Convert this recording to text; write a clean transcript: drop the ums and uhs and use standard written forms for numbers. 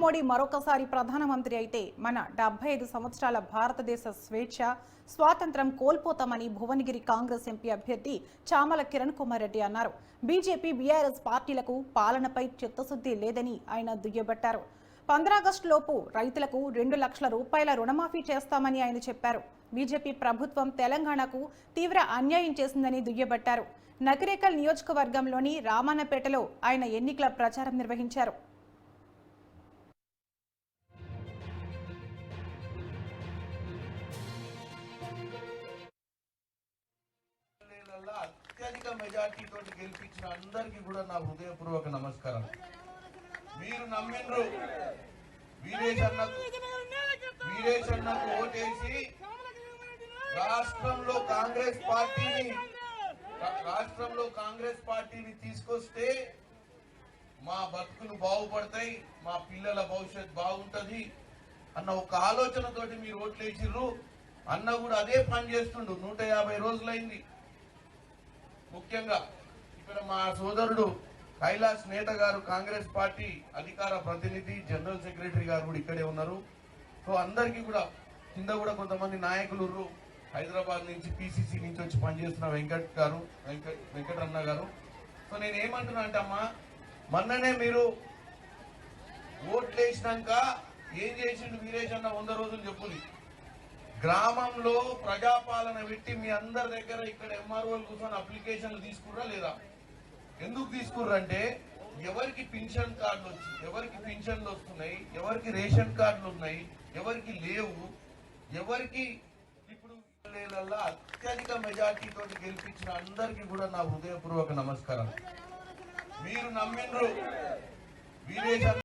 మోడీ మరొకసారి ప్రధానమంత్రి అయితే మన 75 సంవత్సరాల భారతదేశ స్వేచ్ఛ స్వాతంత్ర్యం కోల్పోతామని భువనగిరి కాంగ్రెస్ ఎంపీ అభ్యర్థి చామల కిరణ్ కుమార్ రెడ్డి అన్నారు. బీజేపీ బీఆర్ఎస్ పార్టీలకు పాలనపై చిత్తశుద్ధి లేదని ఆయన దుయ్యబట్టారు. 15 ఆగస్టు లోపు రైతులకు 2 లక్షల రూపాయల రుణమాఫీ చేస్తామని ఆయన చెప్పారు. బీజేపీ ప్రభుత్వం తెలంగాణకు తీవ్ర అన్యాయం చేసిందని దుయ్యబట్టారు. నకిరేకల్ నియోజకవర్గంలోని రామన్నపేటలో ఆయన ఎన్నికల ప్రచారం నిర్వహించారు. అత్యధిక మెజార్టీ తోటి గెలిపించిన అందరికీ కూడా నా హృదయపూర్వక నమస్కారం. మీరు నమ్మిండ్రు, వీరేష్ అన్నకు ఓటేసి రాష్ట్రంలో కాంగ్రెస్ పార్టీని తీసుకొస్తే మా బతుకులు బాగుపడతాయి, మా పిల్లల భవిష్యత్ బాగుంటది అన్న ఒక ఆలోచనతోటి మీరు ఓట్లేసిర్రు. అన్న కూడా అదే పని చేస్తుండు. 150 రోజులైంది. ముఖ్యంగా ఇక్కడ మా సోదరుడు కైలాస్ నేత గారు కాంగ్రెస్ పార్టీ అధికార ప్రతినిధి జనరల్ సెక్రటరీ గారు కూడా ఇక్కడే ఉన్నారు. సో అందరికీ కూడా కింద కూడా కొంతమంది నాయకులు హైదరాబాద్ నుంచి పిసిసి నుంచి వచ్చి పనిచేస్తున్న వెంకటరమణ గారు. సో నేను ఏమంటున్నా అంటే అమ్మా, మొన్ననే మీరు ఓట్లేసినాక ఏం చేసిండు వీరేష్ అన్న 100 రోజులు చెప్పుని గ్రామంలో ప్రజాపాలన పెట్టి మీ అందరి దగ్గర ఇక్కడ ఎంఆర్ఓలు కూర్చొని అప్లికేషన్లు తీసుకుర్రా లేదా? ఎందుకు తీసుకుర్రు అంటే ఎవరికి పింఛన్ కార్డులు వచ్చి ఎవరికి పింఛన్లు వస్తున్నాయి, ఎవరికి రేషన్ కార్డులు ఉన్నాయి, ఎవరికి లేవు, ఎవరికి ఇప్పుడు అత్యధిక మెజార్టీ తోటి గెలిపించిన అందరికీ కూడా నా హృదయపూర్వక నమస్కారం. మీరు నమ్మిండ్రు, వీరేష్